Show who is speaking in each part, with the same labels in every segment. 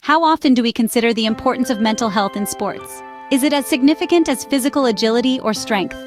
Speaker 1: How often do we consider the importance of mental health in sports? Is it as significant as physical agility or strength?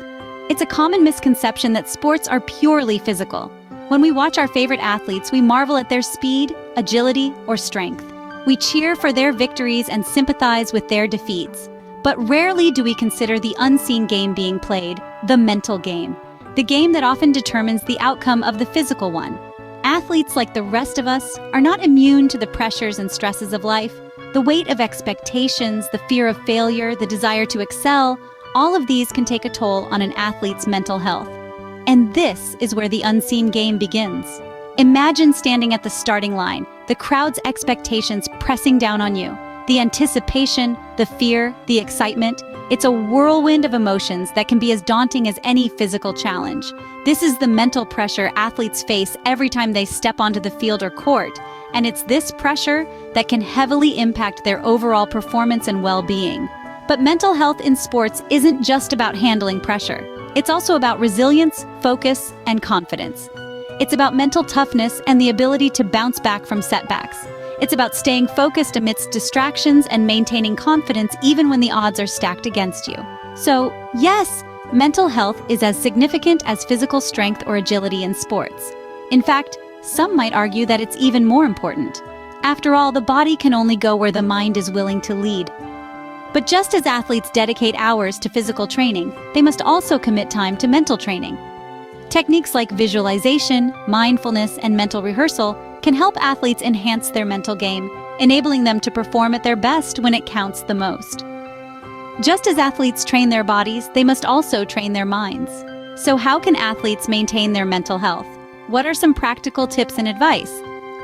Speaker 1: It's a common misconception that sports are purely physical. When we watch our favorite athletes, we marvel at their speed, agility, or strength. We cheer for their victories and sympathize with their defeats. But rarely do we consider the unseen game being played, the mental game. The game that often determines the outcome of the physical one. Athletes, like the rest of us, are not immune to the pressures and stresses of life. The weight of expectations, the fear of failure, the desire to excel, all of these can take a toll on an athlete's mental health. And this is where the unseen game begins. Imagine standing at the starting line, the crowd's expectations pressing down on you. The anticipation, the fear, the excitement. It's a whirlwind of emotions that can be as daunting as any physical challenge. This is the mental pressure athletes face every time they step onto the field or court, and it's this pressure that can heavily impact their overall performance and well-being. But mental health in sports isn't just about handling pressure. It's also about resilience, focus, and confidence. It's about mental toughness and the ability to bounce back from setbacks. It's about staying focused amidst distractions and maintaining confidence even when the odds are stacked against you. So, yes, mental health is as significant as physical strength or agility in sports. In fact, some might argue that it's even more important. After all, the body can only go where the mind is willing to lead. But just as athletes dedicate hours to physical training, they must also commit time to mental training. Techniques like visualization, mindfulness, and mental rehearsal can help athletes enhance their mental game, enabling them to perform at their best when it counts the most. Just as athletes train their bodies, they must also train their minds. So how can athletes maintain their mental health? What are some practical tips and advice?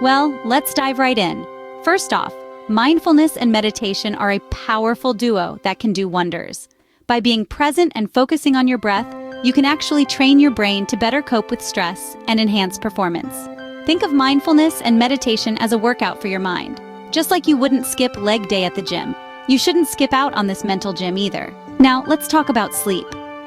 Speaker 1: Well, let's dive right in. First off, mindfulness and meditation are a powerful duo that can do wonders. By being present and focusing on your breath, you can actually train your brain to better cope with stress and enhance performance. Think of mindfulness and meditation as a workout for your mind. Just like you wouldn't skip leg day at the gym, you shouldn't skip out on this mental gym either. Now, let's talk about sleep.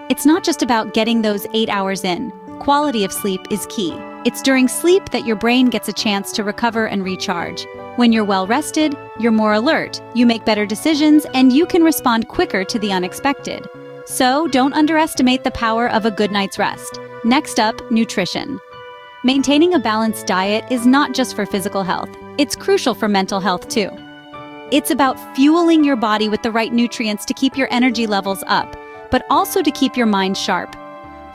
Speaker 1: It's not just about getting those 8 hours in. Quality of sleep is key. It's during sleep that your brain gets a chance to recover and recharge. When you're well rested, you're more alert, you make better decisions, and you can respond quicker to the unexpected. So, don't underestimate the power of a good night's rest. Next up, nutrition. Maintaining a balanced diet is not just for physical health, it's crucial for mental health too. It's about fueling your body with the right nutrients to keep your energy levels up, but also to keep your mind sharp.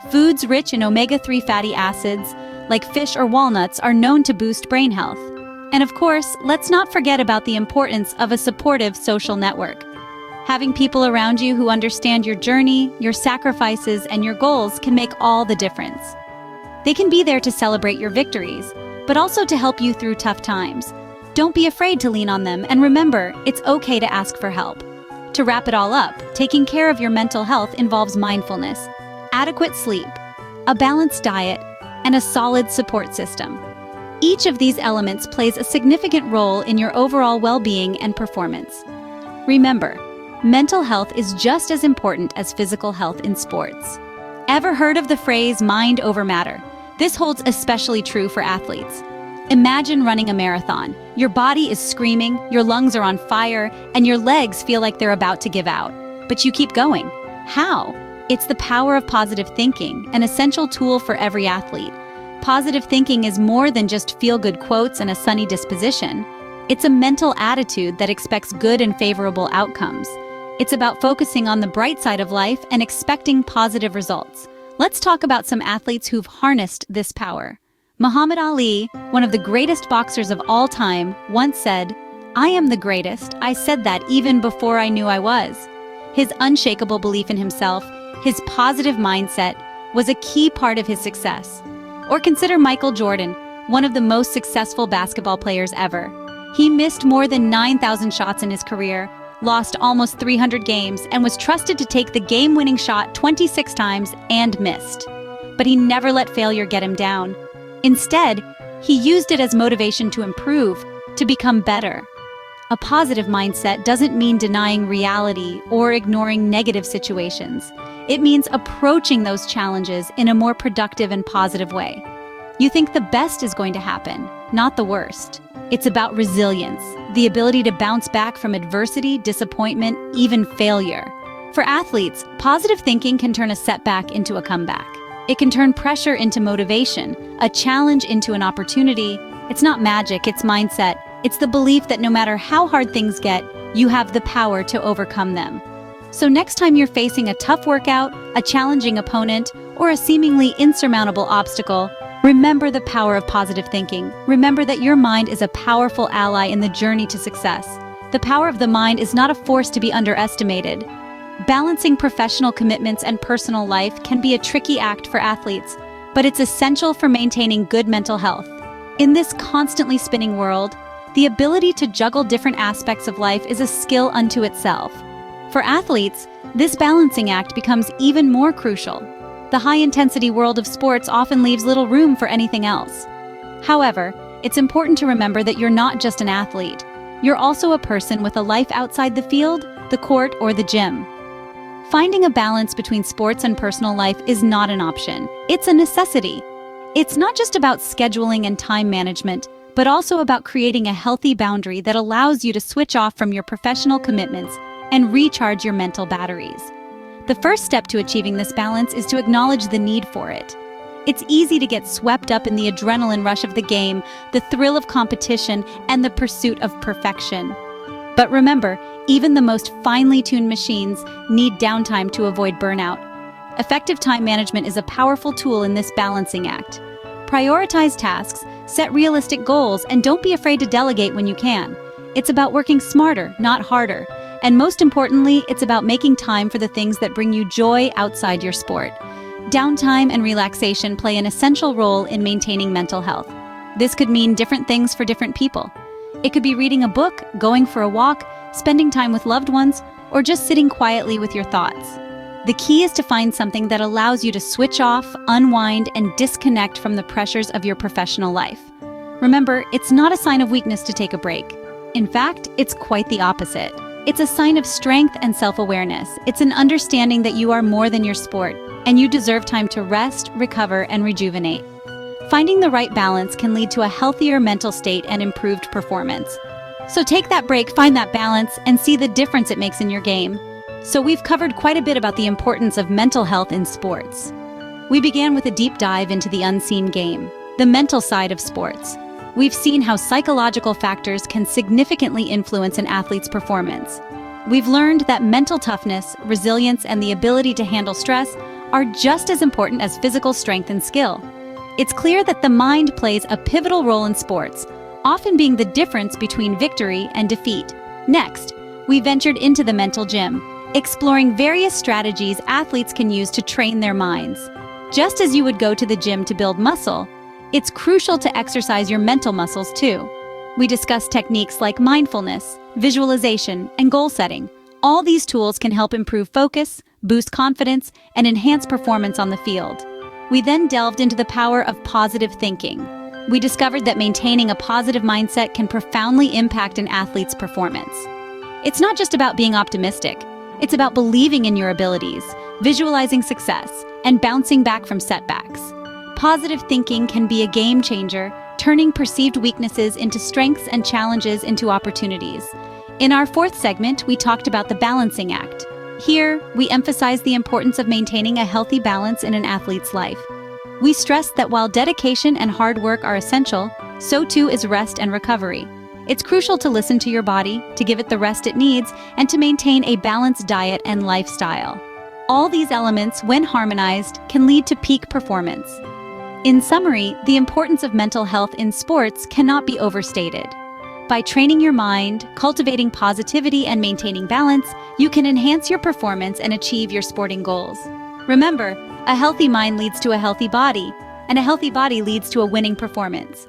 Speaker 1: Foods rich in omega-3 fatty acids, like fish or walnuts, are known to boost brain health. And of course, let's not forget about the importance of a supportive social network. Having people around you who understand your journey, your sacrifices, and your goals can make all the difference. They can be there to celebrate your victories, but also to help you through tough times. Don't be afraid to lean on them, and remember, it's okay to ask for help. To wrap it all up, taking care of your mental health involves mindfulness, adequate sleep, a balanced diet, and a solid support system. Each of these elements plays a significant role in your overall well-being and performance. Remember, mental health is just as important as physical health in sports. Ever heard of the phrase mind over matter? This holds especially true for athletes. Imagine running a marathon. Your body is screaming, your lungs are on fire, and your legs feel like they're about to give out. But you keep going. How? It's the power of positive thinking, an essential tool for every athlete. Positive thinking is more than just feel-good quotes and a sunny disposition. It's a mental attitude that expects good and favorable outcomes. It's about focusing on the bright side of life and expecting positive results. Let's talk about some athletes who've harnessed this power. Muhammad Ali, one of the greatest boxers of all time, once said, "I am the greatest. I said that even before I knew I was." His unshakable belief in himself, his positive mindset, was a key part of his success. Or consider Michael Jordan, one of the most successful basketball players ever. He missed more than 9,000 shots in his career, lost almost 300 games, and was trusted to take the game-winning shot 26 times and missed. But he never let failure get him down. Instead, he used it as motivation to improve, to become better. A positive mindset doesn't mean denying reality or ignoring negative situations. It means approaching those challenges in a more productive and positive way. You think the best is going to happen. not the worst. It's about resilience, the ability to bounce back from adversity, disappointment, even failure. For athletes, positive thinking can turn a setback into a comeback. It can turn pressure into motivation, a challenge into an opportunity. It's not magic, it's mindset. It's the belief that no matter how hard things get, you have the power to overcome them. So next time you're facing a tough workout, a challenging opponent, or a seemingly insurmountable obstacle, remember the power of positive thinking. Remember that your mind is a powerful ally in the journey to success. The power of the mind is not a force to be underestimated. Balancing professional commitments and personal life can be a tricky act for athletes, but it's essential for maintaining good mental health. In this constantly spinning world, the ability to juggle different aspects of life is a skill unto itself. For athletes, this balancing act becomes even more crucial. The high-intensity world of sports often leaves little room for anything else. However, it's important to remember that you're not just an athlete. You're also a person with a life outside the field, the court, or the gym. Finding a balance between sports and personal life is not an option. It's a necessity. It's not just about scheduling and time management, but also about creating a healthy boundary that allows you to switch off from your professional commitments and recharge your mental batteries. The first step to achieving this balance is to acknowledge the need for it. It's easy to get swept up in the adrenaline rush of the game, the thrill of competition, and the pursuit of perfection. But remember, even the most finely tuned machines need downtime to avoid burnout. Effective time management is a powerful tool in this balancing act. Prioritize tasks, set realistic goals, and don't be afraid to delegate when you can. It's about working smarter, not harder. And most importantly, it's about making time for the things that bring you joy outside your sport. Downtime and relaxation play an essential role in maintaining mental health. This could mean different things for different people. It could be reading a book, going for a walk, spending time with loved ones, or just sitting quietly with your thoughts. The key is to find something that allows you to switch off, unwind, and disconnect from the pressures of your professional life. Remember, it's not a sign of weakness to take a break. In fact, it's quite the opposite. It's a sign of strength and self-awareness. It's an understanding that you are more than your sport, and you deserve time to rest, recover, and rejuvenate. Finding the right balance can lead to a healthier mental state and improved performance. So take that break, find that balance, and see the difference it makes in your game. So we've covered quite a bit about the importance of mental health in sports. We began with a deep dive into the unseen game, the mental side of sports. We've seen how psychological factors can significantly influence an athlete's performance. We've learned that mental toughness, resilience, and the ability to handle stress are just as important as physical strength and skill. It's clear that the mind plays a pivotal role in sports, often being the difference between victory and defeat. Next, we ventured into the mental gym, exploring various strategies athletes can use to train their minds. Just as you would go to the gym to build muscle, it's crucial to exercise your mental muscles too. We discuss techniques like mindfulness, visualization, and goal setting. All these tools can help improve focus, boost confidence, and enhance performance on the field. We then delved into the power of positive thinking. We discovered that maintaining a positive mindset can profoundly impact an athlete's performance. It's not just about being optimistic. It's about believing in your abilities, visualizing success, and bouncing back from setbacks. Positive thinking can be a game changer, turning perceived weaknesses into strengths and challenges into opportunities. In our fourth segment, we talked about the balancing act. Here, we emphasize the importance of maintaining a healthy balance in an athlete's life. We stressed that while dedication and hard work are essential, so too is rest and recovery. It's crucial to listen to your body, to give it the rest it needs, and to maintain a balanced diet and lifestyle. All these elements, when harmonized, can lead to peak performance. In summary, the importance of mental health in sports cannot be overstated. By training your mind, cultivating positivity, and maintaining balance, you can enhance your performance and achieve your sporting goals. Remember, a healthy mind leads to a healthy body, and a healthy body leads to a winning performance.